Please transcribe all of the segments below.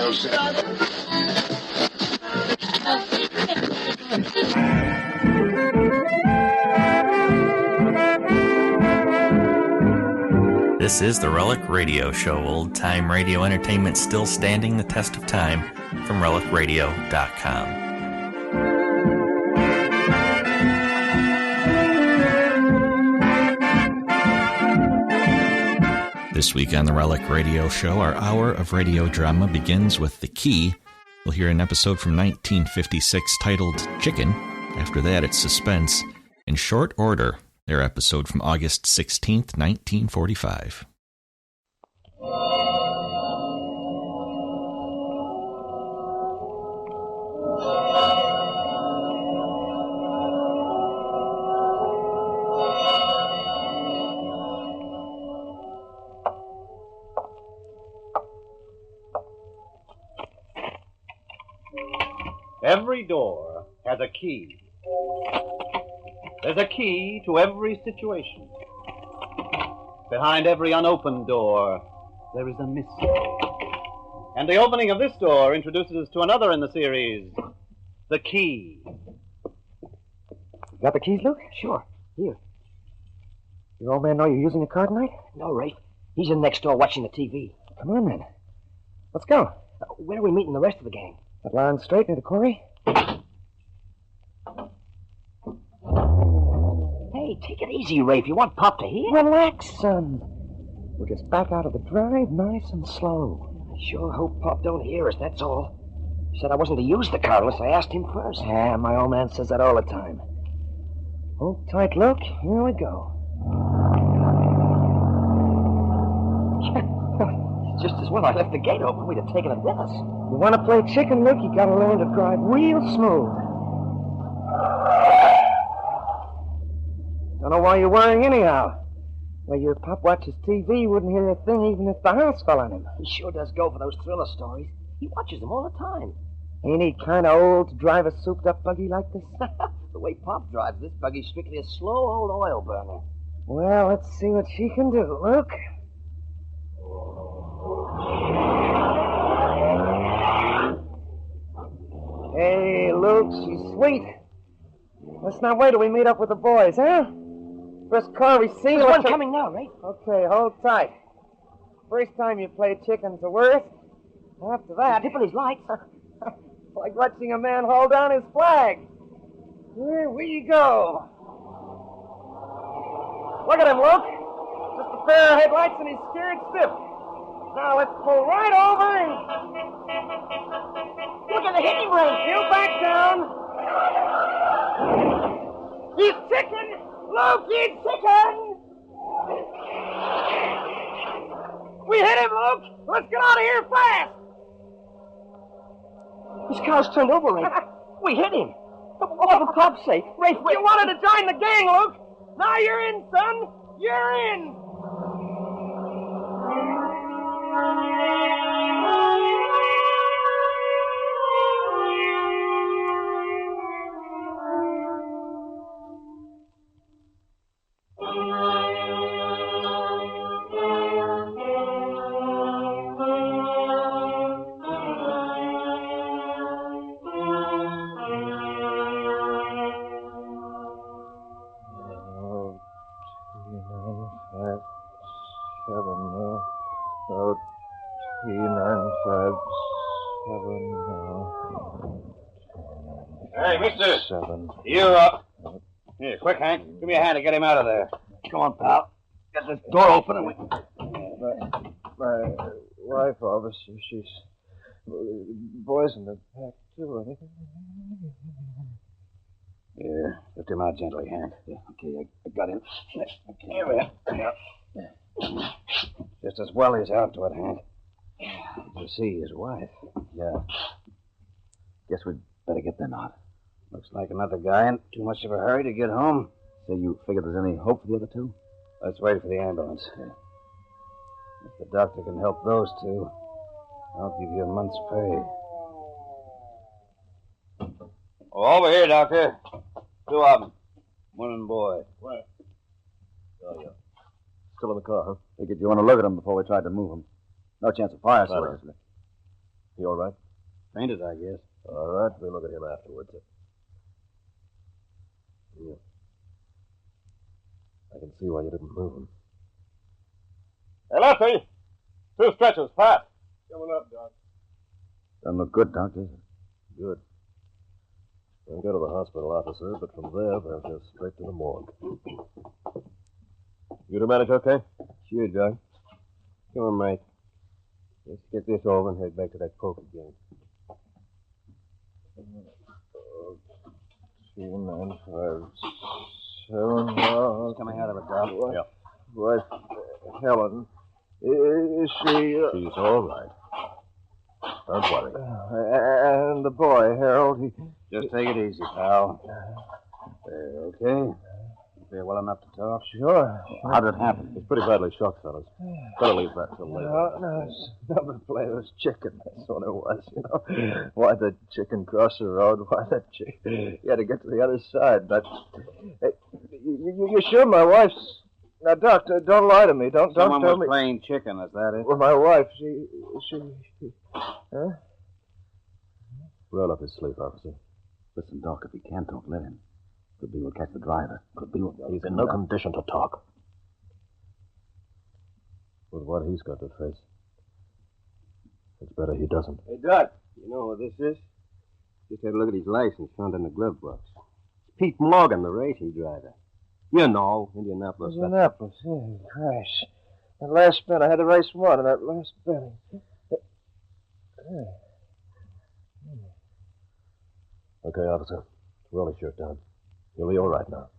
This is the Relic Radio Show, old-time radio entertainment still standing the test of time, from relicradio.com. This week on the Relic Radio Show, our hour of radio drama begins with The Key. We'll hear an episode from 1956 titled Chicken. After that, it's Suspense. In short order, their episode from August 16th, 1945. Every door has a key. There's a key to every situation. Behind every unopened door, there is a mystery. And the opening of this door introduces us to another in the series, The Key. Got the keys, Luke? Sure. Here. Your old man know you're using a car tonight? No, Rafe. He's in next door watching the TV. Come on, then. Let's go. Where are we meeting the rest of the gang? That line straight near the quarry? Hey, take it easy, Rafe. You want Pop to hear? Relax, son. We'll just back out of the drive nice and slow. I sure hope Pop don't hear us, that's all. He said I wasn't to use the car unless I asked him first. Yeah, my old man says that all the time. Hold tight, Luke. Here we go. Just as well I left the gate open. We'd have taken it with us. You want to play chicken, Luke, you gotta learn to drive real smooth. Don't know why you're worrying anyhow. Well, your pop watches TV, wouldn't hear a thing even if the house fell on him. He sure does go for those thriller stories. He watches them all the time. Ain't he kind of old to drive a souped-up buggy like this? The way Pop drives this buggy's strictly a slow old oil burner. Well, let's see what she can do, Luke. Hey, Luke, she's sweet. Let's not wait till we meet up with the boys, huh? First car we see... There's one coming now, right? Okay, hold tight. First time you play chicken's the worst. After that... He's dipping his lights. Like watching a man hold down his flag. Here we go. Look at him, Luke. Just a pair of headlights and he's scared stiff. Now let's pull right over and... Look at the hitting range. You back down. He's ticking. Luke, he's ticking. We hit him, Luke. Let's get out of here fast. His car's turned over, Rafe. We hit him. What for Pop's sake? Rafe, You wanted to join the gang, Luke. Now you're in, son. You're in. Hey, mister. 7. You up. Here, quick, Hank. Give me a hand to get him out of there. Come on, pal. Get this door open and we... My wife, officer, she's... Boys in the back, too, I think. Yeah, lift him out gently, Hank. Yeah, okay, I got him. Okay, here we are. Yeah. Just as well he's out to it, Hank. You see his wife. Yeah. Guess we'd better get them out. Looks like another guy in too much of a hurry to get home. So you figure there's any hope for the other two? Let's wait for the ambulance. If the doctor can help those two, I'll give you a month's pay. Oh, over here, Doctor. 2 of them. Man and boy. Where? Oh, yeah. Still in the car, huh? Figured you want to look at them before we tried to move them. No chance of fire, seriously. You all right? Fainted, I guess. All right, we'll look at him afterwards. Yeah. I can see why you didn't move him. Hey, Lefty! 2 stretchers, fast. Coming up, Doc. Doesn't look good, Doc, does it? Good. We'll go to the hospital, officer, but from there, they'll go straight to the morgue. You to manage okay? Sure, Doc. Come on, mate. Let's get this over and head back to that poker game. 2957. He's coming out of it, Doc. Yeah. Wife, Helen. Is she... She's all right. Don't worry. And the boy, Harold, he... Just take it easy, pal. Okay? You feel well enough to talk? Sure. How did it happen? He's pretty badly shocked, fellas. Better leave that till later. No, it's number plate was chicken. That's what it was, you know. Why the chicken cross the road? Why that chicken? You had to get to the other side. But hey, you sure my wife's... Now, Doctor, don't lie to me. Don't Someone tell was me... playing chicken, is that it? Well, my wife, she... Huh? Roll up his sleeve, officer. Listen, Doc, if he can't talk, let him. Could be we'll catch the driver. Could be we'll... He's in no condition to talk. With what he's got to face, it's better he doesn't. Hey, Doc, you know what this is? Just had a look at his license found in the glove box. Pete Morgan, the racing driver. You know, Indianapolis. Indianapolis, yeah, crash. That last bet, I had to race one, and that last bet... Okay, officer. Roll his shirt down. He'll be all right now.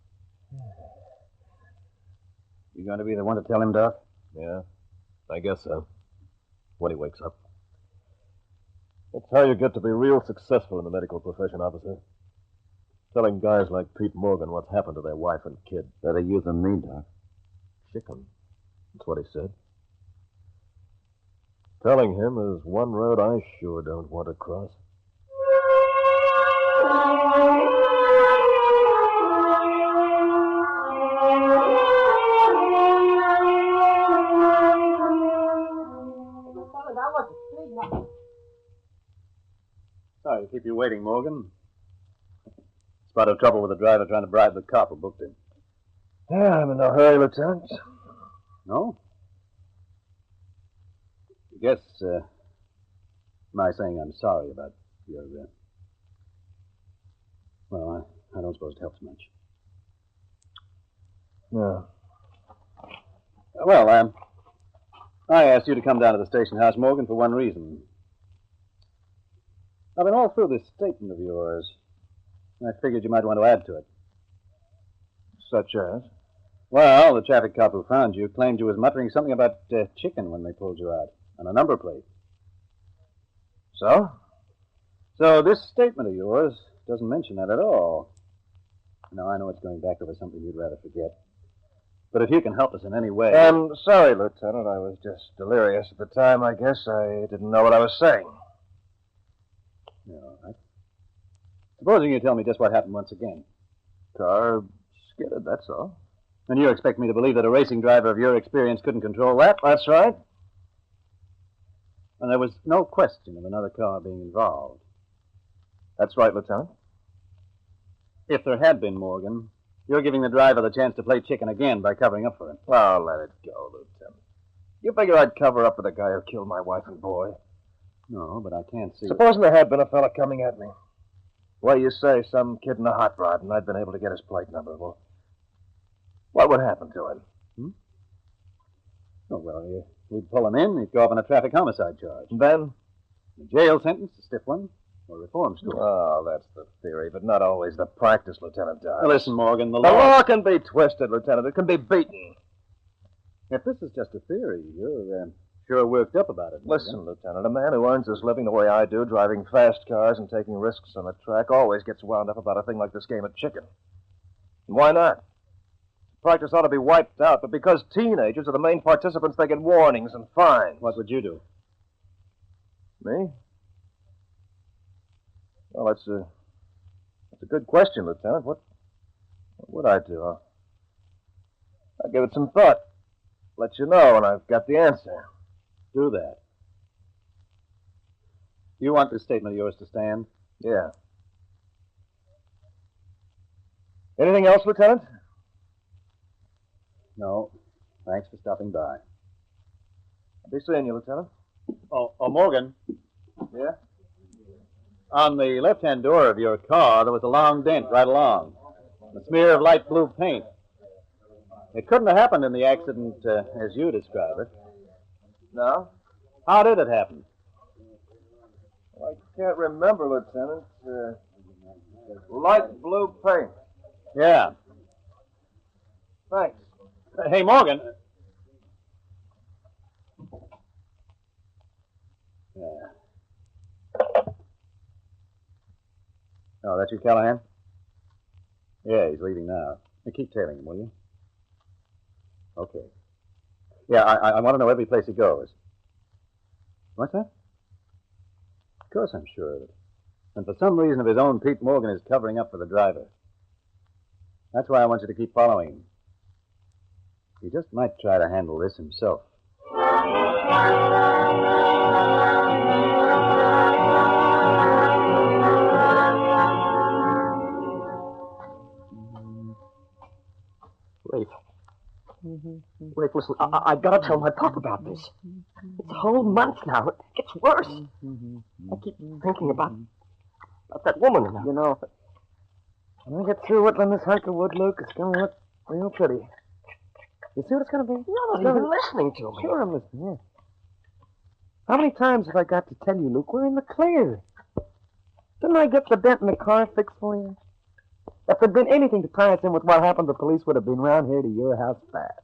You going to be the one to tell him, Doc? Yeah, I guess so. When he wakes up. That's how you get to be real successful in the medical profession, officer. Telling guys like Pete Morgan what's happened to their wife and kid. Better you than me, Doc. Chicken. That's what he said. Telling him is one road I sure don't want to cross. Sorry to keep you waiting, Morgan. Spot of trouble with the driver trying to bribe the cop who booked him. Yeah, I'm in no hurry, Lieutenant. No? I guess, my saying I'm sorry about your, well, I don't suppose it helps much. No. Well, I asked you to come down to the station house, Morgan, for one reason. I've been all through this statement of yours. I figured you might want to add to it. Such as? Well, the traffic cop who found you claimed you was muttering something about chicken when they pulled you out, on a number plate. So? So this statement of yours doesn't mention that at all. Now, I know it's going back over something you'd rather forget. But if you can help us in any way... I'm sorry, Lieutenant. I was just delirious at the time, I guess. I didn't know what I was saying. Yeah, all right. Supposing you tell me just what happened once again. Car skidded, that's all. And you expect me to believe that a racing driver of your experience couldn't control that? That's right. And there was no question of another car being involved. That's right, Lieutenant. If there had been, Morgan, you're giving the driver the chance to play chicken again by covering up for him. Oh, let it go, Lieutenant. You figure I'd cover up for the guy who killed my wife and boy? No, but I can't see... Supposing there had been a fella coming at me. Well, you say some kid in a hot rod, and I'd been able to get his plate number. Well, what would happen to him? Oh, well, we'd pull him in, he'd go up on a traffic homicide charge. And then? A jail sentence, a stiff one, or reform school. Oh, that's the theory, but not always the practice, Lieutenant Dodge. Now, listen, Morgan, the The law... law can be twisted, Lieutenant. It can be beaten. If this is just a theory, you're sure worked up about it. Morgan. Listen, Lieutenant, a man who earns his living the way I do, driving fast cars and taking risks on the track, always gets wound up about a thing like this game of chicken. And why not? Practice ought to be wiped out, but because teenagers are the main participants, they get warnings and fines. What would you do? Me? Well, that's a good question, Lieutenant. What would I do? I'll give it some thought. Let you know when I've got the answer. Do that. You want this statement of yours to stand? Yeah. Anything else, Lieutenant? No. Thanks for stopping by. I'll be seeing you, Lieutenant. Oh, Morgan. Yeah? On the left-hand door of your car, there was a long dent right along. A smear of light blue paint. It couldn't have happened in the accident as you describe it. No? How did it happen? Well, I can't remember, Lieutenant. Light blue paint. Yeah. Thanks. Hey, Morgan. Yeah. Oh, that's you, Callahan? Yeah, he's leaving now. Hey, keep tailing him, will you? Okay. Yeah, I want to know every place he goes. What's that? Of course I'm sure of it. And for some reason of his own, Pete Morgan is covering up for the driver. That's why I want you to keep following him. He just might try to handle this himself. Rafe, listen, I gotta tell my pop about this. It's a whole month now. It gets worse. I keep thinking about that woman. You know, when I get through whittling this hunk of wood, Luke, it's gonna look real pretty. You see what it's gonna be? You're not even listening to me. Sure I'm listening, yeah. How many times have I got to tell you, Luke, we're in the clear? Didn't I get the dent in the car fixed for you? If there'd been anything to tie us in with what happened, the police would have been round here to your house fast.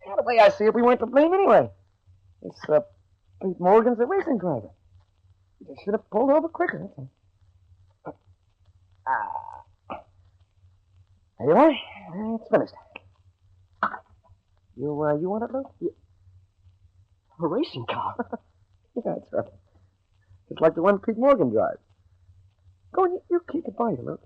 Yeah, the way I see it, we weren't to blame anyway. This, Pete Morgan's a racing driver. They should have pulled over quicker. There you are. It's finished. You want it, Luke? A racing car? Yeah, that's right. Just like the one Pete Morgan drives. Go on, you keep it by you, Luke.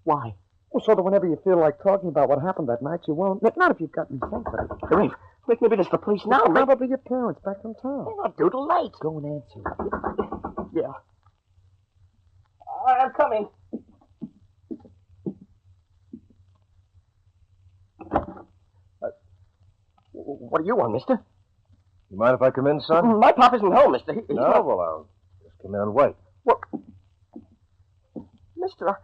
Why? Well, so that whenever you feel like talking about what happened that night, you won't. Not if you've got any sense of it. Rafe, maybe it's the police now. Probably your parents back from town. They're not due till late. Go and answer. Yeah. I'm coming. What do you want, mister? You mind if I come in, son? My pop isn't home, mister. No, well, I'll just come in and wait. What? Mister,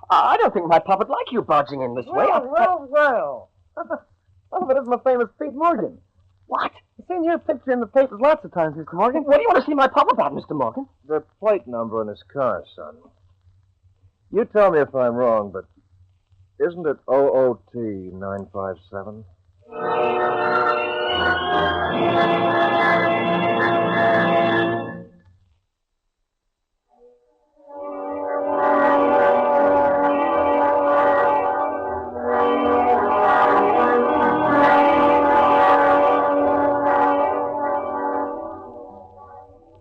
I don't think my pop would like you barging in this way. Well. Some of it isn't the famous Pete Morgan. What? I've seen your picture in the papers lots of times, Mr. Morgan. What do you want to see my pop about, Mr. Morgan? The plate number on his car, son. You tell me if I'm wrong, but isn't it OOT 957?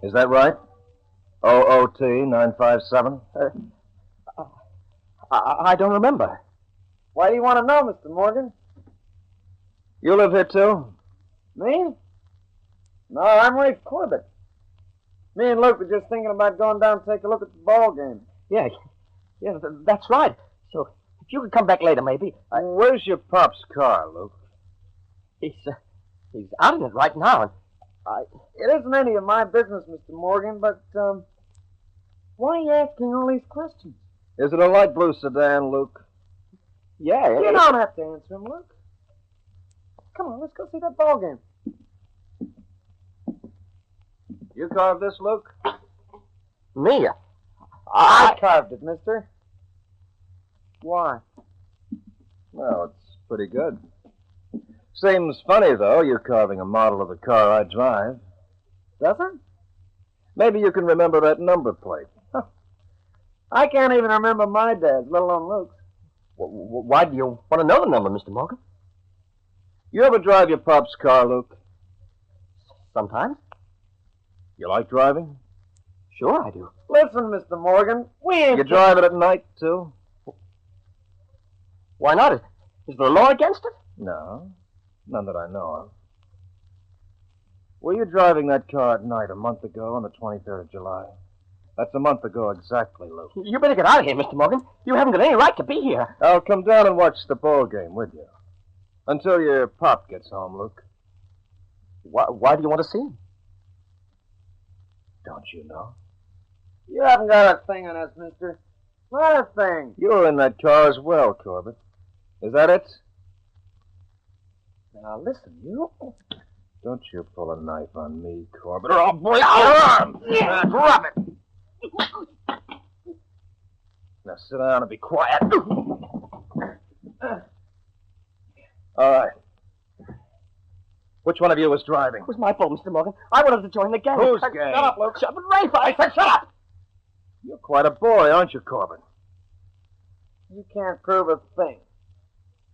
Is that right? OOT 957? I don't remember. Why do you want to know, Mr. Morgan? You live here, too? Me? No, I'm Rafe Corbett. Me and Luke were just thinking about going down to take a look at the ball game. Yeah, that's right. So, if you could come back later, maybe. Where's your pop's car, Luke? He's out in it right now. It isn't any of my business, Mr. Morgan, but, why are you asking all these questions? Is it a light blue sedan, Luke? Yeah. You don't have to answer him, Luke. Come on, let's go see that ball game. You carved this, Luke? Me? I carved it, mister. Why? Well, it's pretty good. Seems funny, though, you carving a model of the car I drive. Does it? Maybe you can remember that number plate. I can't even remember my dad's, let alone Luke's. Why do you want to know the number, Mr. Morgan? You ever drive your pop's car, Luke? Sometimes. You like driving? Sure I do. Listen, Mr. Morgan, we ain't... You drive it at night, too? Why not? Is there a law against it? No. None that I know of. Were you driving that car at night a month ago on the 23rd of July? That's a month ago exactly, Luke. You better get out of here, Mr. Morgan. You haven't got any right to be here. I'll come down and watch the ball game with you. Until your pop gets home, Luke. Why do you want to see him? Don't you know? You haven't got a thing on us, mister. Not a thing. You were in that car as well, Corbett. Is that it? Now, listen, you... Don't you pull a knife on me, Corbett, or I'll break your arm! Drop it! Now sit down and be quiet. All right. Which one of you was driving? It was my fault, Mr. Morgan. I wanted to join the gang. Whose gang? Shut up, Luke. Shut up. Rafe, I said shut up! You're quite a boy, aren't you, Corbett? You can't prove a thing.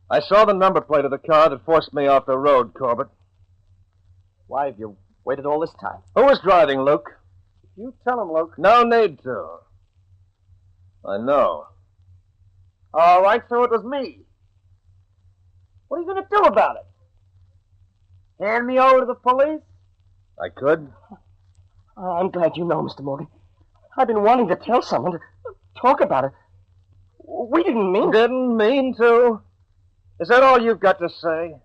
I saw the number plate of the car that forced me off the road, Corbett. Why have you waited all this time? Who was driving, Luke? You tell him, Luke. No need to. I know. All right, so it was me. What are you going to do about it? Hand me over to the police? I could. I'm glad you know, Mr. Morgan. I've been wanting to tell someone, to talk about it. We didn't mean... Didn't mean to? Is that all you've got to say?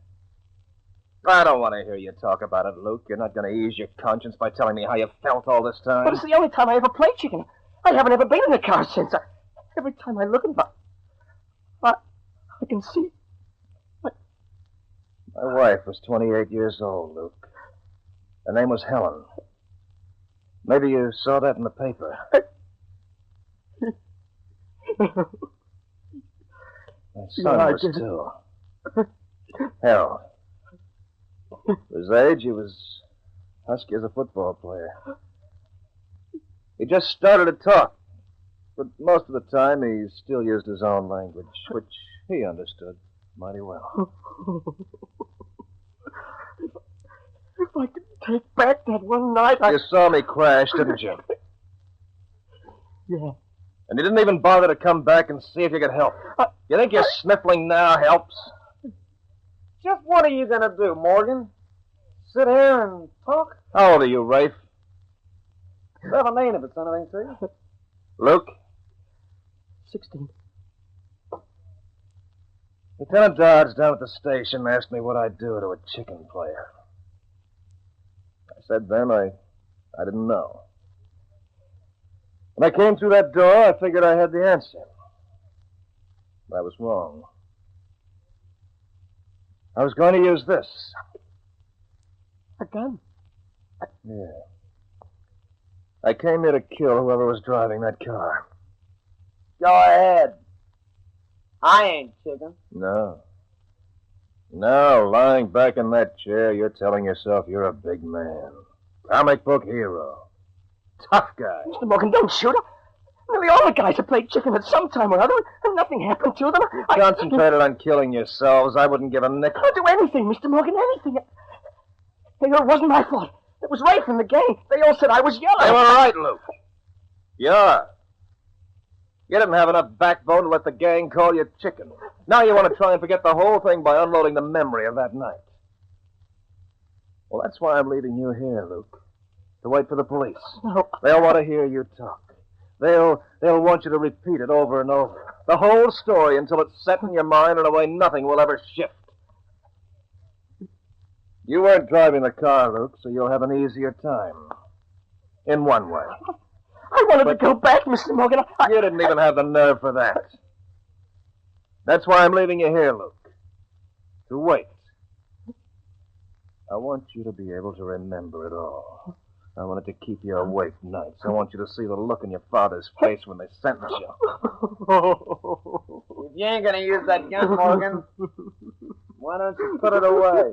I don't want to hear you talk about it, Luke. You're not going to ease your conscience by telling me how you felt all this time. But it's the only time I ever played chicken. I haven't ever been in a car since. Every time I look in I can see... My wife was 28 years old, Luke. Her name was Helen. Maybe you saw that in the paper. My son was too. Harold. For his age, he was husky as a football player. He just started to talk, but most of the time he still used his own language, which he understood mighty well. If I could take back that one night, You saw me crash, didn't you? Yeah. And you didn't even bother to come back and see if you could help. You think your sniffling now helps? Just what are you going to do, Morgan? Sit here and talk? How old are you, Rafe? 17 if it's anything to you. Luke? 16. Lieutenant Dodds down at the station asked me what I'd do to a chicken player. I said then I didn't know. When I came through that door, I figured I had the answer. But I was wrong. I was going to use this. A gun? Yeah. I came here to kill whoever was driving that car. Go ahead. I ain't chicken. No. No, lying back in that chair, you're telling yourself you're a big man. Comic book hero. Tough guy. Mr. Morgan, don't shoot him. Nearly all the guys have played chicken at some time or other, and nothing happened to them. Concentrated on killing yourselves. I wouldn't give a nickel. I'll do anything, Mr. Morgan, anything. It wasn't my fault. It was Rafe and the gang. They all said I was yellow. They were right, Luke. You are. You didn't have enough backbone to let the gang call you chicken. Now you want to try and forget the whole thing by unloading the memory of that night. Well, that's why I'm leaving you here, Luke. To wait for the police. No. They'll want to hear you talk. They'll want you to repeat it over and over. The whole story until it's set in your mind in a way nothing will ever shift. You weren't driving the car, Luke, so you'll have an easier time. In one way. I wanted to go back, Mr. Morgan. You didn't even have the nerve for that. That's why I'm leaving you here, Luke. To wait. I want you to be able to remember it all. I wanted to keep you awake nights. I want you to see the look in your father's face when they sentence you. If you ain't going to use that gun, Morgan, why don't you put it away?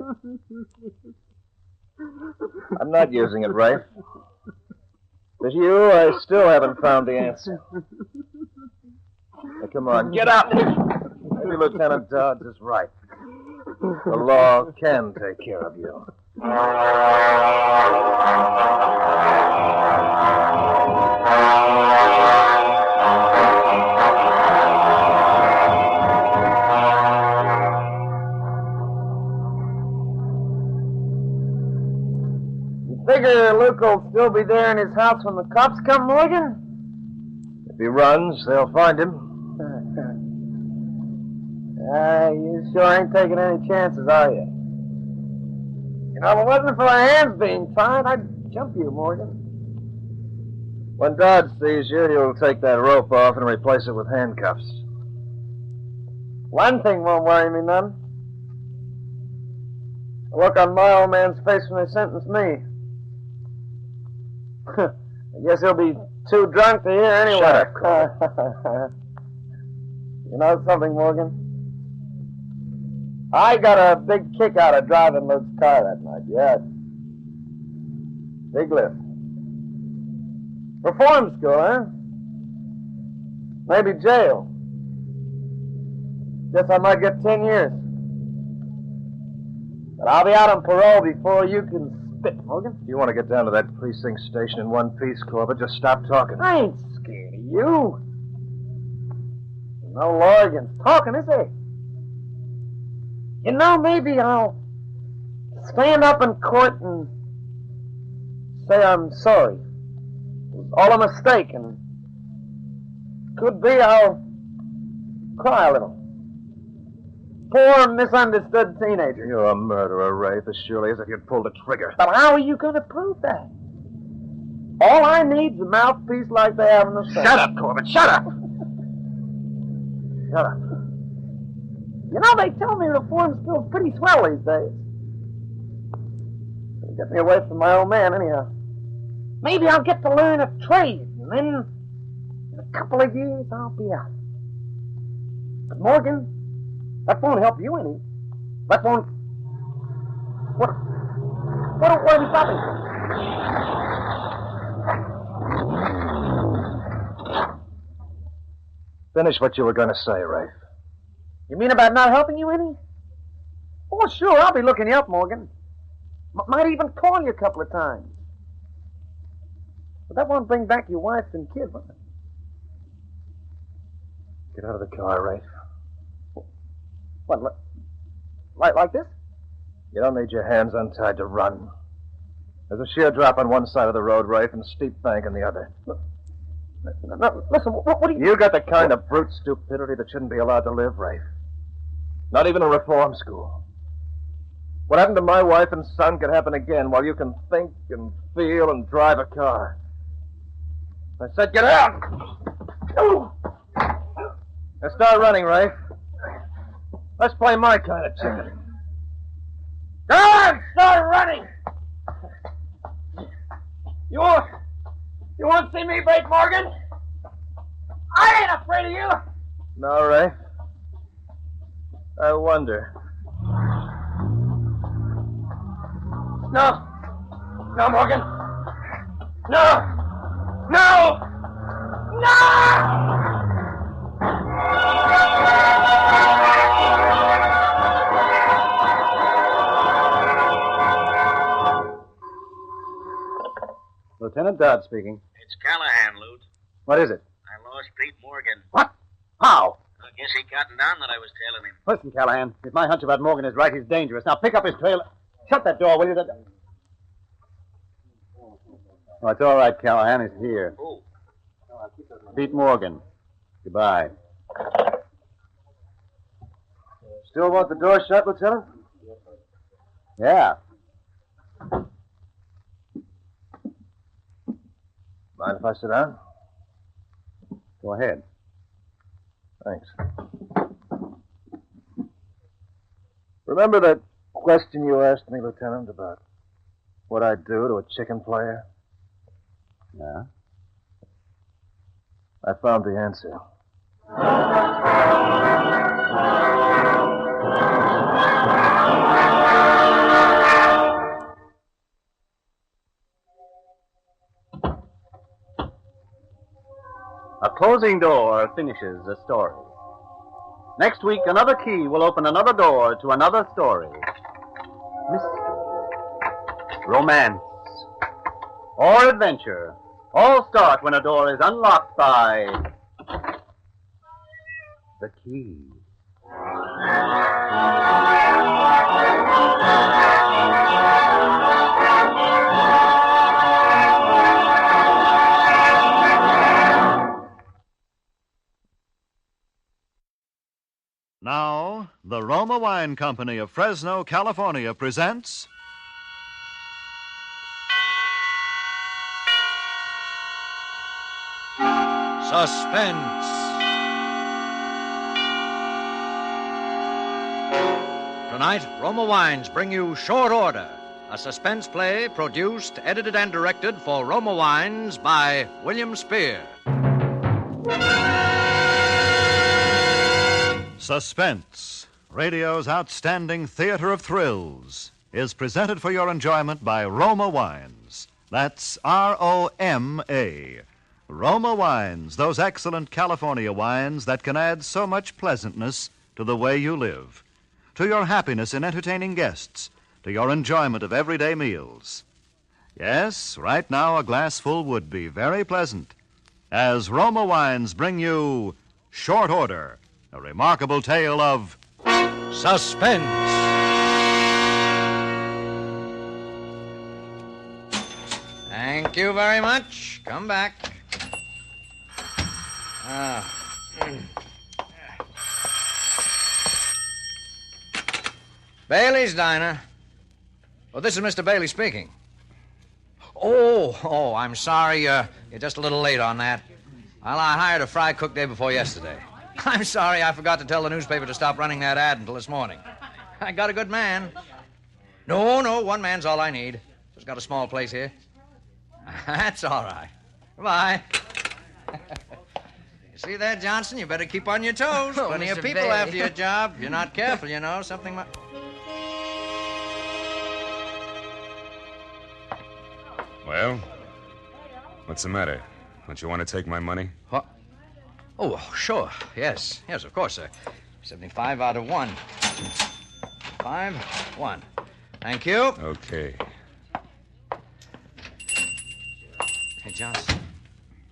I'm not using it, Rafe. Because you, I still haven't found the answer. Now, come on, get up! Maybe Lieutenant Dodds is right. The law can take care of you. uncle will still be there in his house when the cops come, Morgan? If he runs, they'll find him. You sure ain't taking any chances, are you? You know, if it wasn't for our hands being tied, I'd jump you, Morgan. When Dodge sees you, he'll take that rope off and replace it with handcuffs. One thing won't worry me none. The look on my old man's face when they sentence me. I guess he'll be too drunk to hear anyway. Shut up, You know something, Morgan? I got a big kick out of driving Luke's car that night, yeah. Big lift. Reform school, huh? Maybe jail. Guess I might get 10 years. But I'll be out on parole before you can spit, Morgan. If you want to get down to that precinct station in one piece, Corbett, just stop talking. I ain't scared of you. No law against talking, is there? You know, maybe I'll stand up in court and say I'm sorry. It was all a mistake, and could be I'll cry a little. Poor, misunderstood teenager. You're a murderer, Rafe, as surely as if you'd pulled a trigger. But how are you going to prove that? All I need's a mouthpiece like they have in the South. Shut up, Corbett, shut up! Shut up. You know, they tell me reform school's pretty swell these days. It'll get me away from my old man, anyhow. Maybe I'll get to learn a trade, and then in a couple of years I'll be out. But Morgan, that won't help you any. That won't... What are we stopping for? Finish what you were going to say, Rafe. You mean about not helping you any? Oh, sure, I'll be looking you up, Morgan. Might even call you a couple of times. But that won't bring back your wife and kid, will it? Get out of the car, Rafe. What, like this? You don't need your hands untied to run. There's a sheer drop on one side of the road, Rafe, and a steep bank on the other. No, listen, what do you... You got the kind of brute stupidity that shouldn't be allowed to live, Rafe. Not even a reform school. What happened to my wife and son could happen again while you can think and feel and drive a car. I said get out! Now start running, Rafe. Let's play my kind of chicken. Go on, start running! You won't see me break, Morgan? I ain't afraid of you! No, Rafe. I wonder. No! No, Morgan! No! No! No! Lieutenant Dodd speaking. It's Callahan, Lute. What is it? I lost Pete Morgan. What? How? I guess he cottoned down that I was tailing him. Listen, Callahan, if my hunch about Morgan is right, he's dangerous. Now pick up his trail. Shut that door, will you? Oh, it's all right, Callahan. He's here. Who? Pete Morgan. Goodbye. Still want the door shut, Lieutenant? Yeah. Mind if I sit down? Go ahead. Thanks. Remember that question you asked me, Lieutenant, about what I'd do to a chicken player? Yeah? I found the answer. A closing door finishes a story. Next week, another key will open another door to another story. Mystery, romance, or adventure all start when a door is unlocked by the key. Now, the Roma Wine Company of Fresno, California presents... Suspense. Tonight, Roma Wines bring you Short Order, a suspense play produced, edited, and directed for Roma Wines by William Spear. Suspense, radio's outstanding theater of thrills, is presented for your enjoyment by Roma Wines. That's R-O-M-A. Roma Wines, those excellent California wines that can add so much pleasantness to the way you live, to your happiness in entertaining guests, to your enjoyment of everyday meals. Yes, right now a glassful would be very pleasant, as Roma Wines bring you Short Order, a remarkable tale of Suspense. Thank you very much. Come back. Bailey's Diner. Well, this is Mr. Bailey speaking. Oh, I'm sorry. You're just a little late on that. Well, I hired a fry cook day before yesterday. I'm sorry I forgot to tell the newspaper to stop running that ad until this morning. I got a good man. No, one man's all I need. Just got a small place here. That's all right. Goodbye. You see that, Johnson? You better keep on your toes. Plenty Mr. of people Bailey. after your job. If you're not careful, you know, something might... Well, what's the matter? Don't you want to take my money? What? Oh, sure. Yes, of course, sir. 75 out of 1. 5, 1. Thank you. Okay. Hey,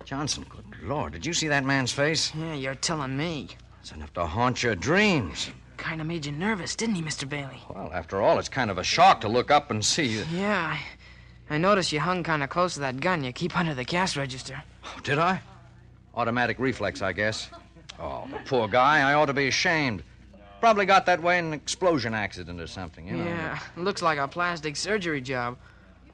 Johnson, good Lord, did you see that man's face? Yeah, you're telling me. It's enough to haunt your dreams. Kind of made you nervous, didn't he, Mr. Bailey? Well, after all, it's kind of a shock to look up and see you. Yeah, I noticed you hung kind of close to that gun you keep under the cash register. Oh, did I? Automatic reflex, I guess. Oh, the poor guy. I ought to be ashamed. Probably got that way in an explosion accident or something, you know. Yeah, looks like a plastic surgery job.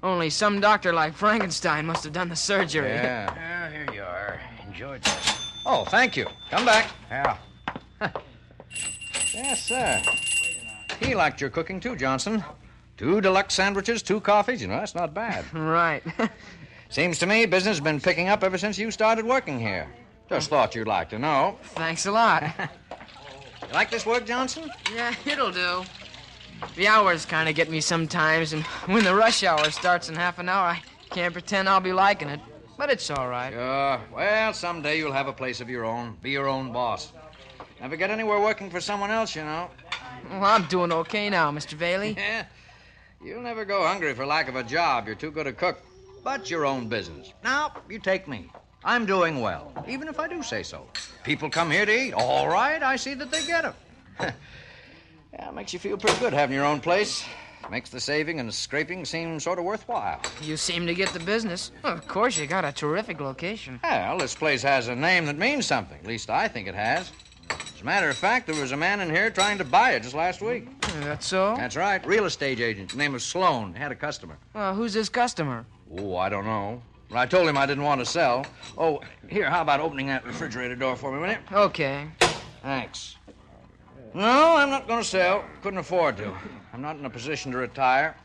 Only some doctor like Frankenstein must have done the surgery. Yeah. Well, here you are. Enjoy this. Oh, thank you. Come back. Yeah. Yes, sir. He liked your cooking, too, Johnson. 2 deluxe sandwiches, 2 coffees. You know, that's not bad. Right. Seems to me business has been picking up ever since you started working here. Just thought you'd like to know. Thanks a lot. You like this work, Johnson? Yeah, it'll do. The hours kind of get me sometimes, and when the rush hour starts in half an hour, I can't pretend I'll be liking it. But it's all right. Sure. Well, someday you'll have a place of your own. Be your own boss. Never get anywhere working for someone else, you know. Well, I'm doing okay now, Mr. Bailey. Yeah. You'll never go hungry for lack of a job. You're too good a cook. But your own business. Now, you take me. I'm doing well, even if I do say so. People come here to eat. All right, I see that they get them. Yeah, it makes you feel pretty good having your own place. Makes the saving and scraping seem sort of worthwhile. You seem to get the business. Well, of course, you got a terrific location. Well, this place has a name that means something. At least I think it has. As a matter of fact, there was a man in here trying to buy it just last week. That's so? That's right. Real estate agent. His name was Sloan. He had a customer. Well, who's his customer? Oh, I don't know. But I told him I didn't want to sell. Oh, here, how about opening that refrigerator door for me, will you? Okay. Thanks. No, I'm not going to sell. Couldn't afford to. I'm not in a position to retire.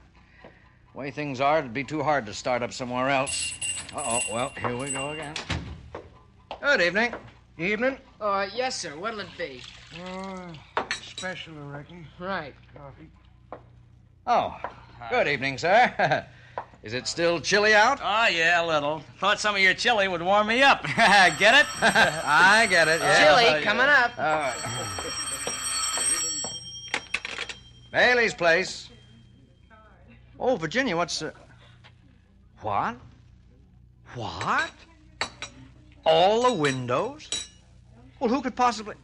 The way things are, it'd be too hard to start up somewhere else. Uh-oh, well, here we go again. Good evening. Evening. Yes, sir. What'll it be? Special, I reckon. Right. Coffee. Oh, good evening, sir. Is it still chilly out? Oh, yeah, a little. Thought some of your chili would warm me up. Get it? I get it, yeah. Chili, coming up. All right. Bailey's place. Oh, Virginia, what's... What? What? All the windows? Well, who could possibly...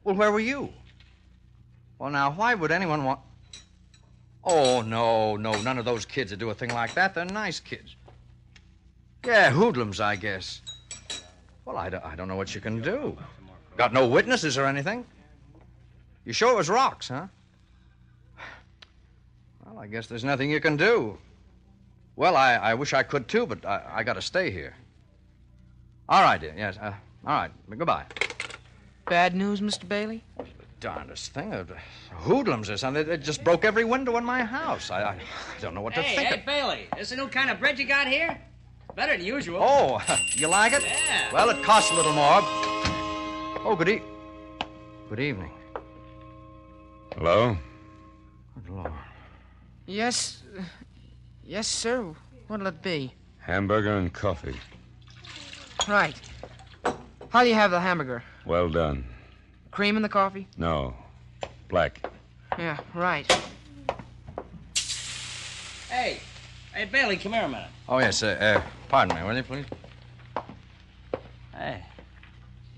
Well, where were you? Well, now, why would anyone want... Oh, no, none of those kids would do a thing like that. They're nice kids. Yeah, hoodlums, I guess. Well, I don't know what you can do. Got no witnesses or anything? You sure it was rocks, huh? Well, I guess there's nothing you can do. Well, I wish I could, too, but I got to stay here. All right, dear. Yes, all right. Goodbye. Bad news, Mr. Bailey? Darndest thing. Hoodlums or something. They just broke every window in my house. I don't know what to think. Hey, Bailey, this a new kind of bread you got here? Better than usual. Oh, you like it? Yeah. Well, it costs a little more. Oh, good evening. Hello? Good Lord. Yes, sir. What'll it be? Hamburger and coffee. Right. How do you have the hamburger? Well done. Cream in the coffee? No. Black. Yeah, right. Hey, Bailey, come here a minute. Oh, yes. Pardon me, will you, please? Hey,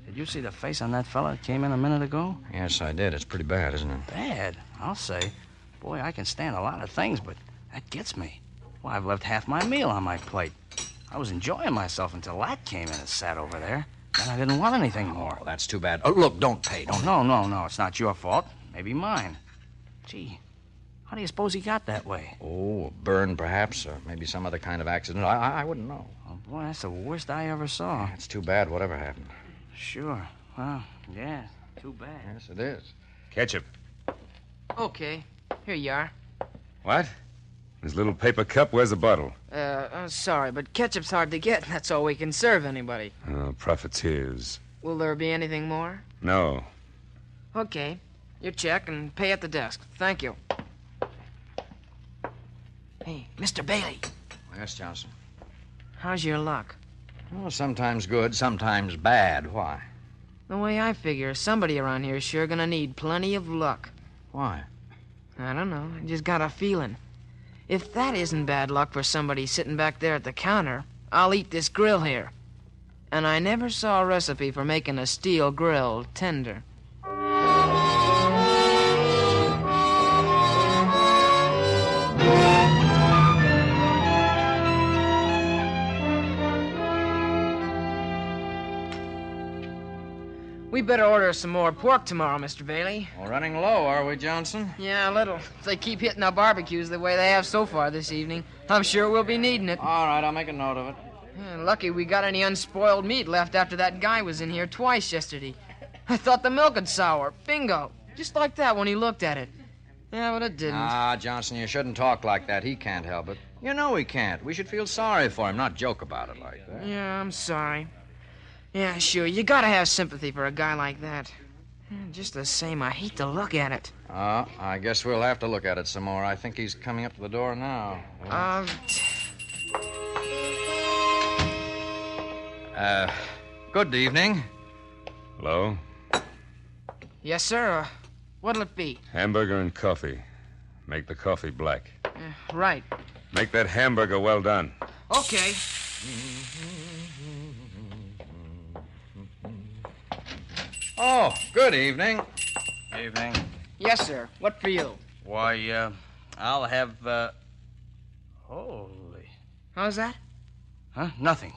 did you see the face on that fella that came in a minute ago? Yes, I did. It's pretty bad, isn't it? Bad, I'll say. Boy, I can stand a lot of things, but that gets me. Well, I've left half my meal on my plate. I was enjoying myself until that came in and sat over there. Then I didn't want anything more. Oh, that's too bad. Oh, look, don't pay. Don't. No. It's not your fault. Maybe mine. Gee, how do you suppose he got that way? Oh, a burn, perhaps, or maybe some other kind of accident. I wouldn't know. Oh, boy, that's the worst I ever saw. It's too bad whatever happened. Sure. Well, yeah, too bad. Yes, it is. Ketchup. Okay. Here you are. What? This little paper cup? Where's the bottle? Sorry, but ketchup's hard to get. That's all we can serve anybody. Oh, profiteers. Will there be anything more? No. Okay. Your check and pay at the desk. Thank you. Hey, Mr. Bailey. Yes, Johnson. How's your luck? Oh, sometimes good, sometimes bad. Why? The way I figure, somebody around here is sure gonna need plenty of luck. Why? I don't know. I just got a feeling. If that isn't bad luck for somebody sitting back there at the counter, I'll eat this grill here. And I never saw a recipe for making a steel grill tender. We better order some more pork tomorrow, Mr. Bailey. Well, running low, are we, Johnson? Yeah, a little. If they keep hitting our barbecues the way they have so far this evening, I'm sure we'll be needing it. All right, I'll make a note of it. Yeah, lucky we got any unspoiled meat left after that guy was in here twice yesterday. I thought the milk had sour. Bingo. Just like that when he looked at it. Yeah, but it didn't. Ah, Johnson, you shouldn't talk like that. He can't help it. You know he can't. We should feel sorry for him, not joke about it like that. Yeah, I'm sorry. Yeah, sure, you gotta have sympathy for a guy like that. Just the same, I hate to look at it. I guess we'll have to look at it some more. I think he's coming up to the door now. Good evening. Hello? Yes, sir. What'll it be? Hamburger and coffee. Make the coffee black. Right. Make that hamburger well done. Okay. Oh, good evening. Evening. Yes, sir. What for you? Why, I'll have, Holy. How's that? Huh? Nothing.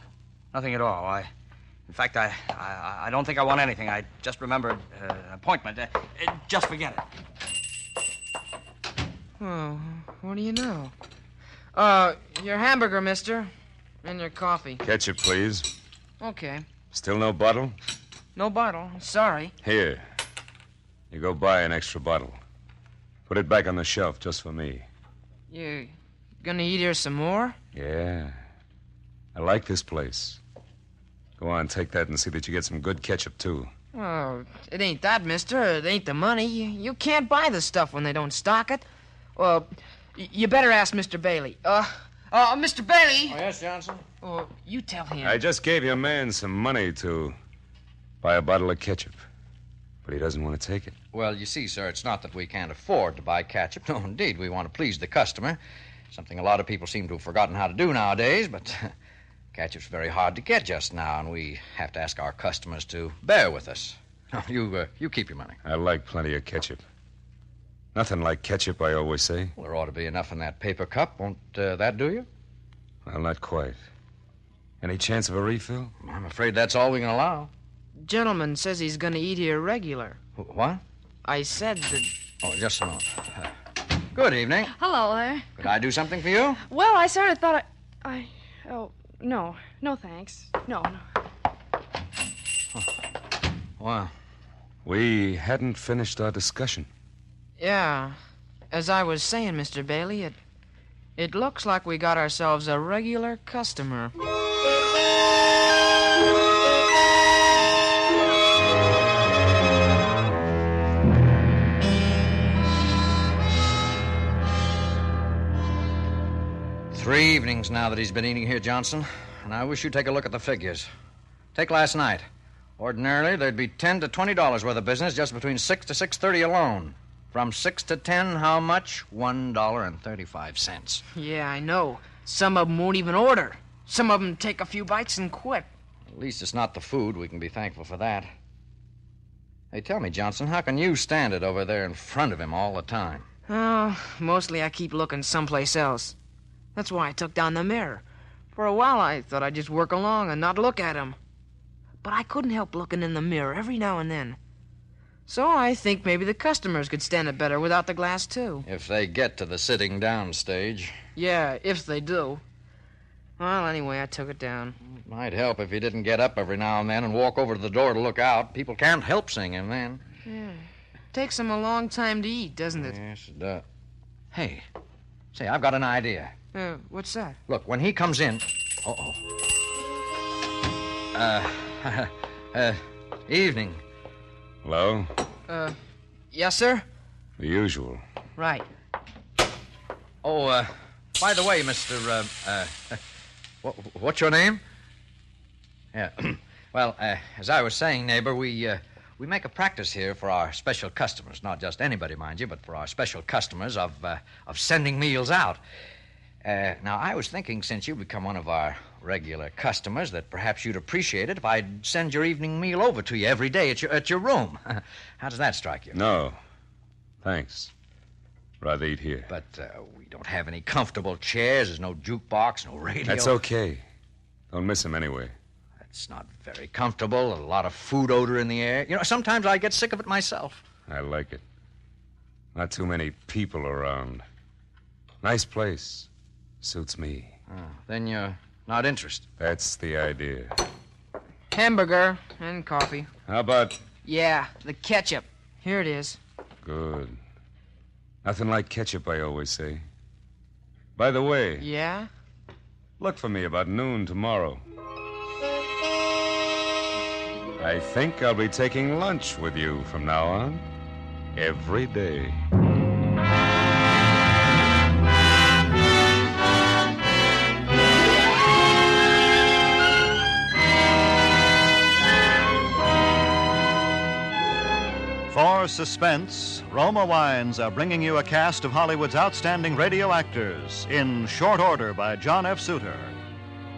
Nothing at all. In fact, I don't think I want anything. I just remembered an appointment. Just forget it. Oh, what do you know? Your hamburger, mister. And your coffee. Ketchup, please. Okay. Still no bottle? No bottle. Sorry. Here. You go buy an extra bottle. Put it back on the shelf just for me. You gonna eat here some more? Yeah. I like this place. Go on, take that and see that you get some good ketchup, too. Oh, it ain't that, mister. It ain't the money. You can't buy the stuff when they don't stock it. Well, you better ask Mr. Bailey. Mr. Bailey! Oh, yes, Johnson? Oh, you tell him. I just gave your man some money to buy a bottle of ketchup. But he doesn't want to take it. Well, you see, sir, it's not that we can't afford to buy ketchup. No, indeed, we want to please the customer. Something a lot of people seem to have forgotten how to do nowadays, but ketchup's very hard to get just now, and we have to ask our customers to bear with us. No, you keep your money. I like plenty of ketchup. Nothing like ketchup, I always say. Well, there ought to be enough in that paper cup. Won't that do you? Well, not quite. Any chance of a refill? I'm afraid that's all we can allow. Gentleman says he's gonna eat here regular. What? I said that... Oh, just a moment. Good evening. Hello there. Could I do something for you? Well, I sort of thought Oh, no. No, thanks. No. Wow. We hadn't finished our discussion. Yeah. As I was saying, Mr. Bailey, it looks like we got ourselves a regular customer. Three evenings now that he's been eating here, Johnson, and I wish you'd take a look at the figures. Take last night. Ordinarily, there'd be $10 to $20 worth of business just between 6 to 6:30 alone. From 6 to 10, how much? $1.35. Yeah, I know. Some of them won't even order. Some of them take a few bites and quit. At least it's not the food. We can be thankful for that. Hey, tell me, Johnson, how can you stand it over there in front of him all the time? Oh, mostly I keep looking someplace else. That's why I took down the mirror. For a while, I thought I'd just work along and not look at him. But I couldn't help looking in the mirror every now and then. So I think maybe the customers could stand it better without the glass, too. If they get to the sitting down stage. Yeah, if they do. Well, anyway, I took it down. It might help if he didn't get up every now and then and walk over to the door to look out. People can't help seeing him then. Yeah. Takes him a long time to eat, doesn't it? Yes, it does. Hey, say, I've got an idea. What's that? Look, when he comes in... Evening. Hello? Yes, sir? The usual. Right. Oh, by the way, Mr. What's your name? Yeah. Well, as I was saying, neighbor, we make a practice here for our special customers. Not just anybody, mind you, but for our special customers of sending meals out. Now, I was thinking, since you've become one of our regular customers, that perhaps you'd appreciate it if I'd send your evening meal over to you every day at your room. How does that strike you? No. Thanks. Rather eat here. But we don't have any comfortable chairs. There's no jukebox, no radio. That's okay. Don't miss him anyway. That's not very comfortable. A lot of food odor in the air. You know, sometimes I get sick of it myself. I like it. Not too many people around. Nice place. Suits me. Oh, then you're not interested. That's the idea. Hamburger and coffee. How about... Yeah, the ketchup. Here it is. Good. Nothing like ketchup, I always say. By the way... Yeah? Look for me about noon tomorrow. I think I'll be taking lunch with you from now on. Every day. For Suspense, Roma Wines are bringing you a cast of Hollywood's outstanding radio actors in short order by John F. Suter.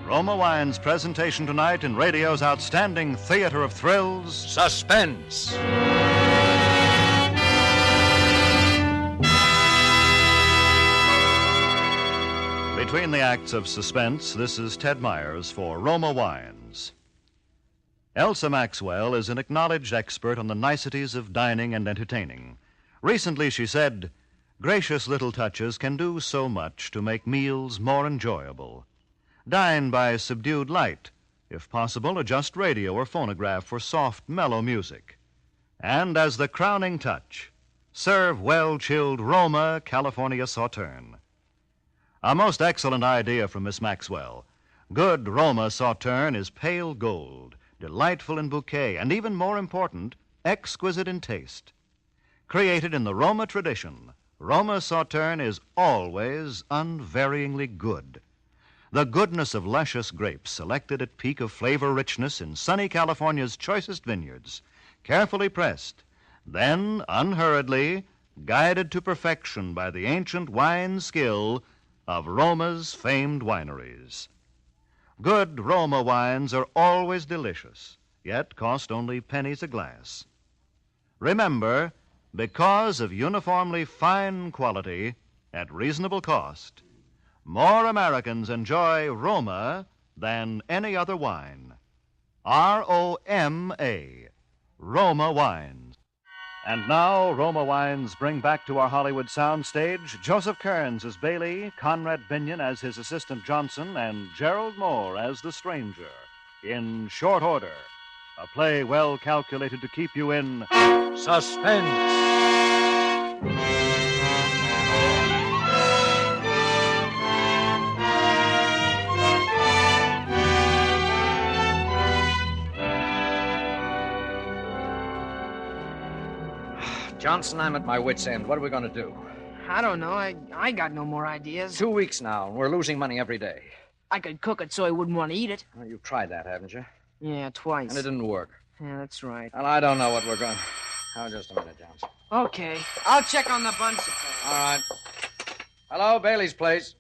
Roma Wines' presentation tonight in radio's outstanding theater of thrills, Suspense. Between the acts of Suspense, this is Ted Myers for Roma Wines. Elsa Maxwell is an acknowledged expert on the niceties of dining and entertaining. Recently, she said, "Gracious little touches can do so much to make meals more enjoyable. Dine by subdued light. If possible, adjust radio or phonograph for soft, mellow music. And as the crowning touch, serve well-chilled Roma California Sauterne." A most excellent idea from Miss Maxwell. Good Roma Sauterne is pale gold, delightful in bouquet, and even more important, exquisite in taste. Created in the Roma tradition, Roma Sauterne is always unvaryingly good. The goodness of luscious grapes selected at peak of flavor richness in sunny California's choicest vineyards, carefully pressed, then unhurriedly guided to perfection by the ancient wine skill of Roma's famed wineries. Good Roma wines are always delicious, yet cost only pennies a glass. Remember, because of uniformly fine quality at reasonable cost, more Americans enjoy Roma than any other wine. R-O-M-A, Roma Wines. And now, Roma Wines bring back to our Hollywood soundstage Joseph Kearns as Bailey, Conrad Binion as his assistant Johnson, and Gerald Moore as the stranger in Short Order, a play well calculated to keep you in suspense. Johnson, I'm at my wit's end. What are we going to do? I don't know. I got no more ideas. 2 weeks now, and we're losing money every day. I could cook it so I wouldn't want to eat it. Well, you've tried that, haven't you? Yeah, twice. And it didn't work. Yeah, that's right. Well, I don't know what we're going... Oh, just a minute, Johnson. Okay. I'll check on the bun supply. All right. Hello, Bailey's place.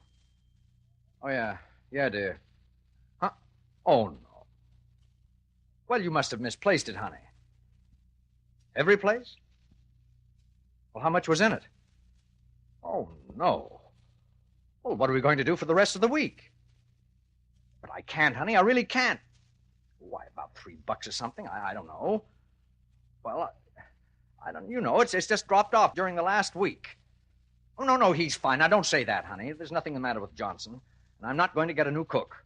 Oh, yeah. Yeah, dear. Huh? Oh, no. Well, you must have misplaced it, honey. Every place? Well, how much was in it? Oh, no. Well, what are we going to do for the rest of the week? But I can't, honey. I really can't. Why, about $3 or something? I don't know. Well, I don't... You know, it's just dropped off during the last week. Oh, no, he's fine. Now, don't say that, honey. There's nothing the matter with Johnson. And I'm not going to get a new cook.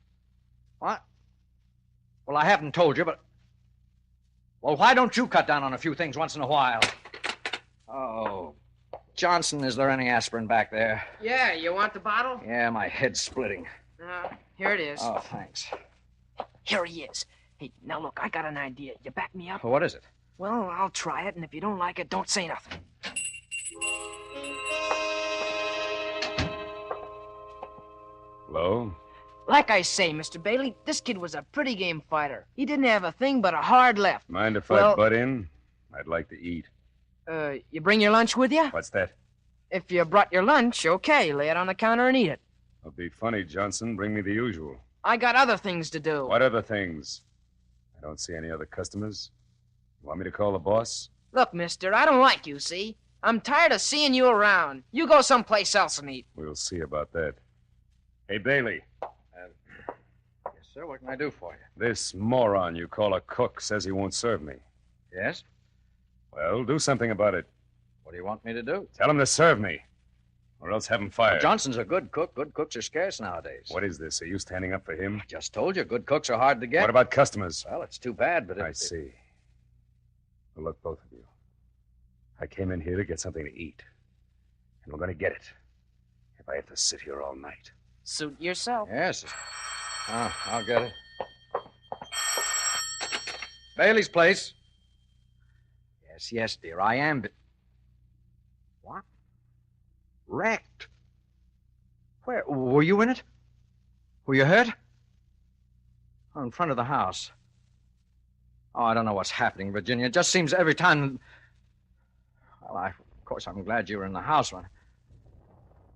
What? Well, I haven't told you, but... Well, why don't you cut down on a few things once in a while? Oh, Johnson, is there any aspirin back there? Yeah, you want the bottle? Yeah, my head's splitting. Here it is. Oh, thanks. Here he is. Hey, now look, I got an idea. You back me up? Well, what is it? Well, I'll try it, and if you don't like it, don't say nothing. Hello? Like I say, Mr. Bailey, this kid was a pretty game fighter. He didn't have a thing but a hard left. Mind if I butt in? I'd like to eat. You bring your lunch with you? What's that? If you brought your lunch, okay, lay it on the counter and eat it. It'll be funny, Johnson. Bring me the usual. I got other things to do. What other things? I don't see any other customers. You want me to call the boss? Look, mister, I don't like you, see? I'm tired of seeing you around. You go someplace else and eat. We'll see about that. Hey, Bailey. Yes, sir. What can I do for you? This moron you call a cook says he won't serve me. Yes? Well, do something about it. What do you want me to do? Tell him to serve me, or else have him fired. Well, Johnson's a good cook. Good cooks are scarce nowadays. What is this? Are you standing up for him? I just told you, good cooks are hard to get. What about customers? Well, it's too bad, but... I see. Well, look, both of you. I came in here to get something to eat. And we're going to get it. If I have to sit here all night. Suit yourself. Yes. Oh, I'll get it. Bailey's place. Yes, dear, I am... What? Wrecked? Where? Were you in it? Were you hurt? Oh, in front of the house. Oh, I don't know what's happening, Virginia. It just seems every time... Well, of course, I'm glad you were in the house when...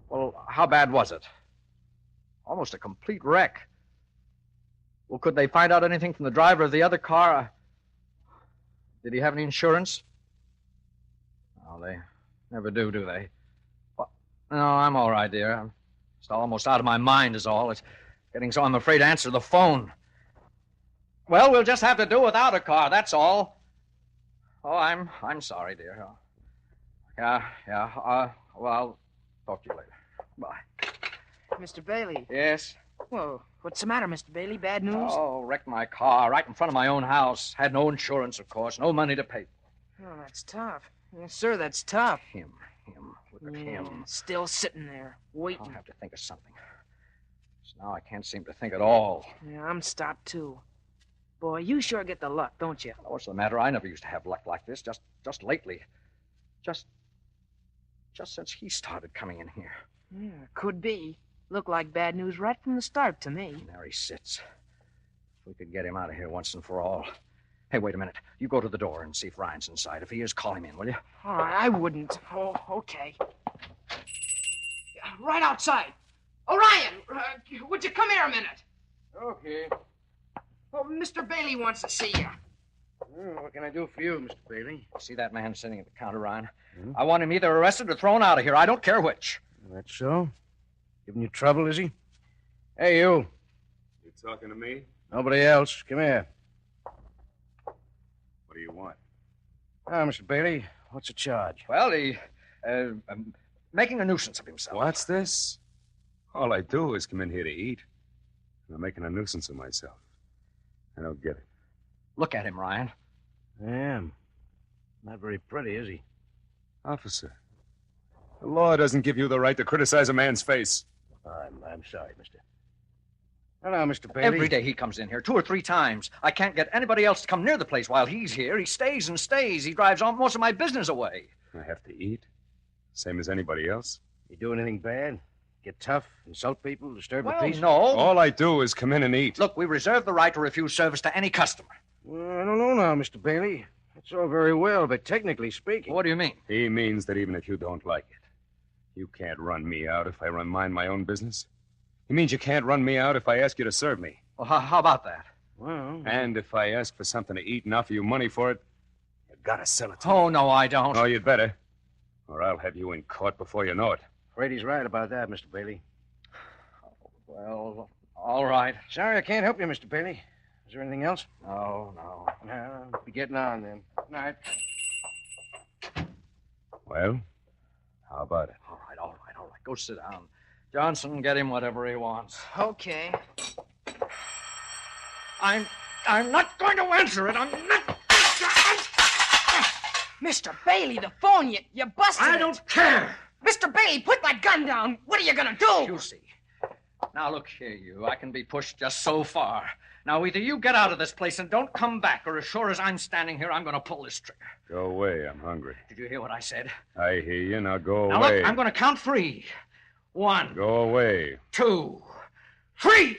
Well, how bad was it? Almost a complete wreck. Well, could they find out anything from the driver of the other car? Did he have any insurance? Oh, they never do they? Well, no, I'm all right, dear. I'm just almost out of my mind is all. It's getting so I'm afraid to answer the phone. Well, we'll just have to do without a car, that's all. Oh, I'm sorry, dear. Yeah. Well, I'll talk to you later. Bye. Mr. Bailey. Yes? Whoa, what's the matter, Mr. Bailey? Bad news? Oh, wrecked my car right in front of my own house. Had no insurance, of course. No money to pay. Oh, that's tough. Yes, sir, that's tough. Him. Look at him. Still sitting there, waiting. I'll have to think of something. Now I can't seem to think at all. Yeah, I'm stopped, too. Boy, you sure get the luck, don't you? What's the matter? I never used to have luck like this. Just lately. Just since he started coming in here. Yeah, could be. Looked like bad news right from the start to me. And there he sits. If we could get him out of here once and for all. Hey, wait a minute. You go to the door and see if Ryan's inside. If he is, call him in, will you? All right, I wouldn't. Oh, okay. Right outside. Orion, would you come here a minute? Okay. Well, Mr. Bailey wants to see you. What can I do for you, Mr. Bailey? See that man sitting at the counter, Ryan? I want him either arrested or thrown out of here. I don't care which. That's so? Giving you trouble, is he? Hey, you. You talking to me? Nobody else. Come here. What do you want? Mr. Bailey, What's the charge? Well, he, making a nuisance of himself. What's this? All I do is come in here to eat. And I'm making a nuisance of myself. I don't get it. Look at him, Ryan. I am. Not very pretty, is he? Officer, the law doesn't give you the right to criticize a man's face. I'm sorry, mister. Hello, Mr. Bailey. Every day he comes in here 2 or 3 times. I can't get anybody else to come near the place while he's here. He stays and stays. He drives most of my business away. I have to eat. Same as anybody else. You do anything bad? Get tough, insult people, disturb the Well, peace? no. All I do is come in and eat. Look, we reserve the right to refuse service to any customer. Well, I don't know now, Mr. Bailey. That's all very well, but technically speaking... What do you mean? He means that even if you don't like it, you can't run me out if I mind my own business. He means you can't run me out if I ask you to serve me. Well, how about that? Well... And if I ask for something to eat and offer you money for it, you gotta sell it to me. Oh, no, I don't. Oh, you'd better. Or I'll have you in court before you know it. Afraid he's right about that, Mr. Bailey. Well, all right. Sorry I can't help you, Mr. Bailey. Is there anything else? No. No, be getting on then. Night. Well, how about it? All right. Go sit down. Johnson, get him whatever he wants. Okay. I'm not going to answer it. I'm not... Mr. Bailey, the phone, you busted I don't care. Mr. Bailey, put that gun down. What are you going to do? You see. Now, look here, you. I can be pushed just so far. Now, either you get out of this place and don't come back, or as sure as I'm standing here, I'm going to pull this trigger. Go away. I'm hungry. Did you hear what I said? I hear you. Now go Now, away. look, I'm going to count 3. 1. Go away. 2. 3!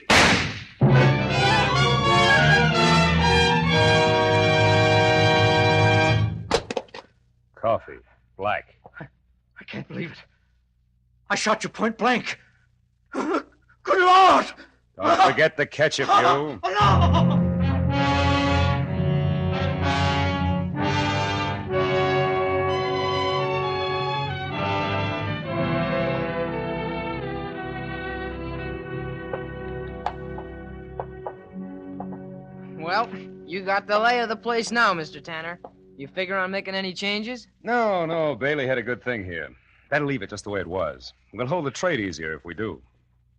Coffee. Black. I can't believe it. I shot you point blank. Good Lord! Don't forget the ketchup, you. No! Well, you got the lay of the place now, Mr. Tanner. You figure on making any changes? No. Bailey had a good thing here. Better leave it just the way it was. We'll hold the trade easier if we do.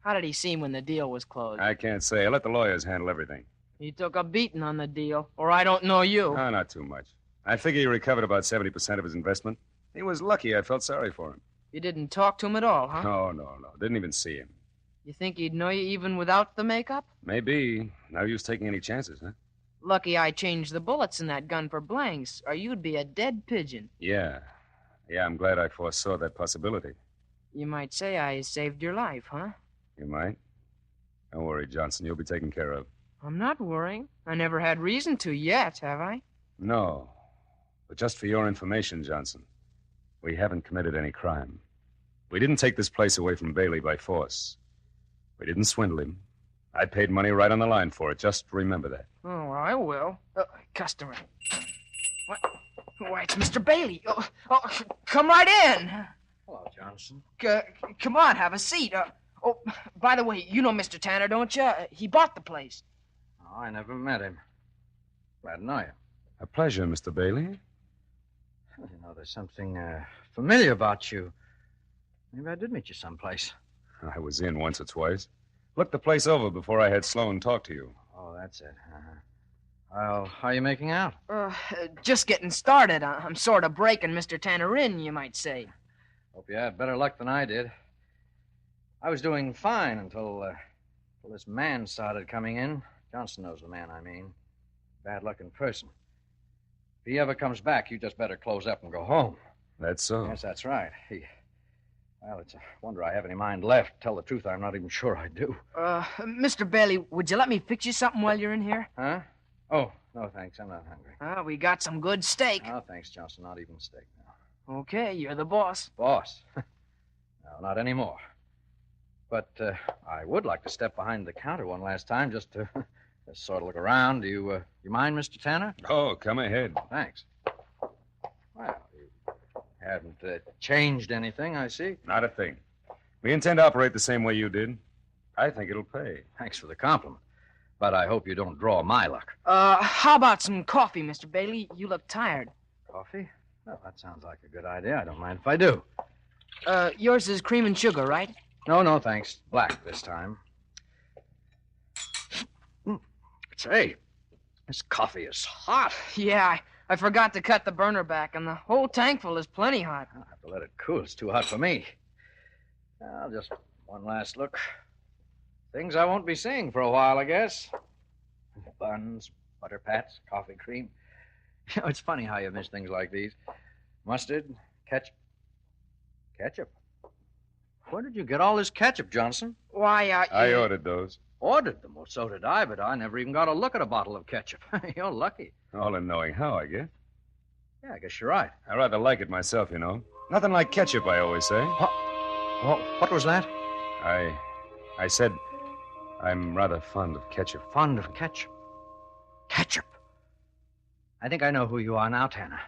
How did he seem when the deal was closed? I can't say. I let the lawyers handle everything. He took a beating on the deal, or I don't know you. No, not too much. I figure he recovered about 70% of his investment. He was lucky. I felt sorry for him. You didn't talk to him at all, huh? No. Didn't even see him. You think he'd know you even without the makeup? Maybe. No use taking any chances, huh? Lucky I changed the bullets in that gun for blanks, or you'd be a dead pigeon. Yeah, I'm glad I foresaw that possibility. You might say I saved your life, huh? You might. Don't worry, Johnson. You'll be taken care of. I'm not worrying. I never had reason to yet, have I? No. But just for your information, Johnson, we haven't committed any crime. We didn't take this place away from Bailey by force. We didn't swindle him. I paid money right on the line for it. Just remember that. Oh, I will. Customer. What? Why, it's Mr. Bailey. Come right in. Hello, Johnson. Come on, have a seat. By the way, you know Mr. Tanner, don't you? He bought the place. Oh, I never met him. Glad to know you. A pleasure, Mr. Bailey. Well, you know, there's something familiar about you. Maybe I did meet you someplace. I was in once or twice. Looked the place over before I had Sloan talk to you. Oh, that's it. Well, how are you making out? Just getting started. I'm sort of breaking Mr. Tanner in, you might say. Hope you had better luck than I did. I was doing fine until this man started coming in. Johnson knows the man I mean. Bad luck in person. If he ever comes back, you just better close up and go home. That's so? Yes, that's right. Well, it's a wonder I have any mind left. Tell the truth, I'm not even sure I do. Mr. Bailey, would you let me fix you something while you're in here? Huh? Oh, no, thanks. I'm not hungry. We got some good steak. Oh, thanks, Johnson. Not even steak now. Okay, you're the boss. Boss? No, not anymore. But I would like to step behind the counter one last time just to sort of look around. Do you mind, Mr. Tanner? Oh, come ahead. Thanks. Well, you haven't changed anything, I see. Not a thing. We intend to operate the same way you did. I think it'll pay. Thanks for the compliment. But I hope you don't draw my luck. How about some coffee, Mr. Bailey? You look tired. Coffee? Well, that sounds like a good idea. I don't mind if I do. Yours is cream and sugar, right? No, thanks. Black this time. Say, this coffee is hot. Yeah, I forgot to cut the burner back, and the whole tankful is plenty hot. I'll have to let it cool. It's too hot for me. Well, just one last look. Things I won't be seeing for a while, I guess. Buns, butter pats, coffee cream. You know, it's funny how you miss things like these. Mustard, ketchup. Ketchup? Where did you get all this ketchup, Johnson? Why, I ordered those. Ordered them? Well, so did I, but I never even got a look at a bottle of ketchup. You're lucky. All in knowing how, I guess. Yeah, I guess you're right. I rather like it myself, you know. Nothing like ketchup, I always say. What was that? I said I'm rather fond of ketchup. Fond of ketchup? Ketchup? I think I know who you are now, Tanner.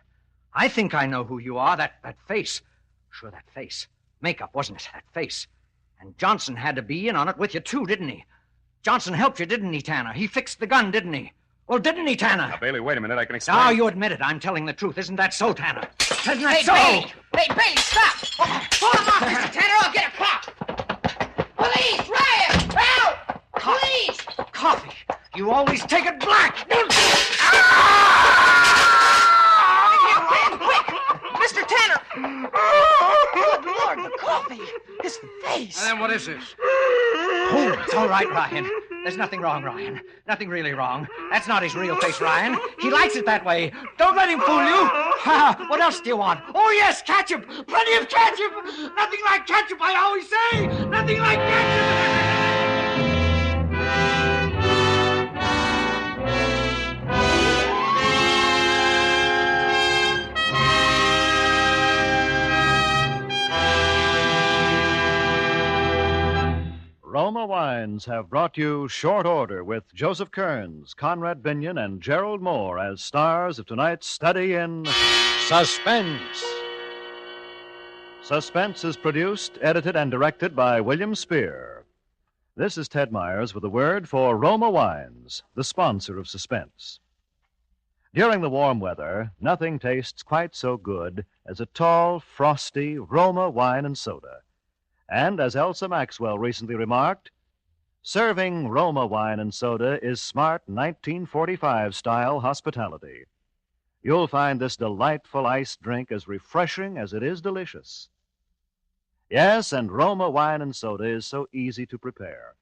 I think I know who you are. That face. Sure, that face. Makeup, wasn't it? That face. And Johnson had to be in on it with you, too, didn't he? Johnson helped you, didn't he, Tanner? He fixed the gun, didn't he? Well, didn't he, Tanner? Now, Bailey, wait a minute. I can explain. Now, you admit it. I'm telling the truth. Isn't that so, Tanner? Isn't that so? Bailey! Hey, Bailey, stop! Pull him off, Mr. Tanner, I'll get a pop! Police! Riot! Help! Police! Coffee. You always take it black. Mr. Tanner! Good Lord, the coffee! His face! And then what is this? Oh, it's all right, Ryan. There's nothing wrong, Ryan. Nothing really wrong. That's not his real face, Ryan. He likes it that way. Don't let him fool you. What else do you want? Oh, yes, ketchup. Plenty of ketchup. Nothing like ketchup, I always say. Nothing like ketchup. Roma Wines have brought you Short Order with Joseph Kearns, Conrad Binion, and Gerald Moore as stars of tonight's study in Suspense. Suspense is produced, edited, and directed by William Spear. This is Ted Myers with a word for Roma Wines, the sponsor of Suspense. During the warm weather, nothing tastes quite so good as a tall, frosty Roma wine and soda. And as Elsa Maxwell recently remarked, serving Roma wine and soda is smart 1945-style hospitality. You'll find this delightful iced drink as refreshing as it is delicious. Yes, and Roma wine and soda is so easy to prepare.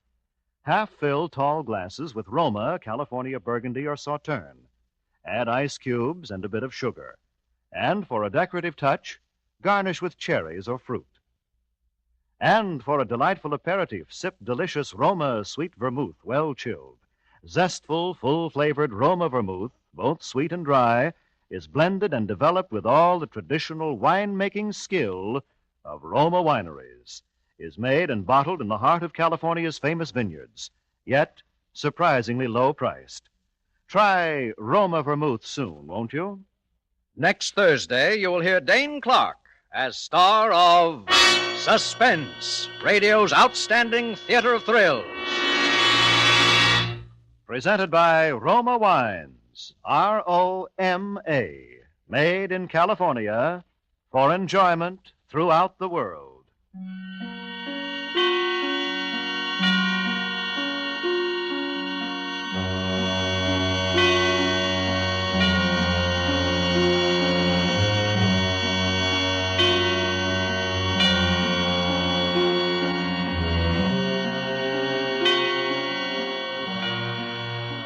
Half-fill tall glasses with Roma, California Burgundy, or Sauterne. Add ice cubes and a bit of sugar. And for a decorative touch, garnish with cherries or fruit. And for a delightful aperitif, sip delicious Roma sweet vermouth, well chilled. Zestful, full-flavored Roma vermouth, both sweet and dry, is blended and developed with all the traditional wine-making skill of Roma wineries, is made and bottled in the heart of California's famous vineyards, yet surprisingly low-priced. Try Roma vermouth soon, won't you? Next Thursday, you will hear Dane Clark as star of Suspense, radio's outstanding theater of thrills. Presented by Roma Wines, R-O-M-A, made in California for enjoyment throughout the world.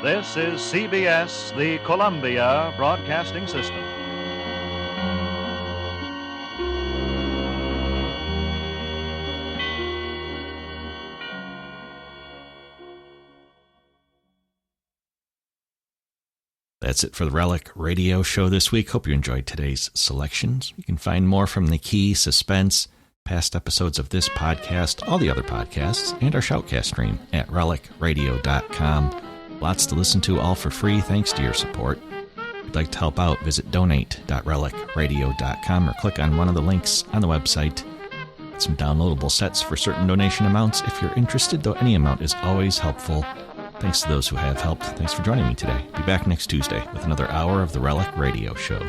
This is CBS, the Columbia Broadcasting System. That's it for the Relic Radio Show this week. Hope you enjoyed today's selections. You can find more from the Key, Suspense, past episodes of this podcast, all the other podcasts, and our Shoutcast stream at relicradio.com. Lots to listen to, all for free, thanks to your support. If you'd like to help out, visit donate.relicradio.com or click on one of the links on the website. Get some downloadable sets for certain donation amounts if you're interested, though any amount is always helpful. Thanks to those who have helped. Thanks for joining me today. Be back next Tuesday with another hour of the Relic Radio Show.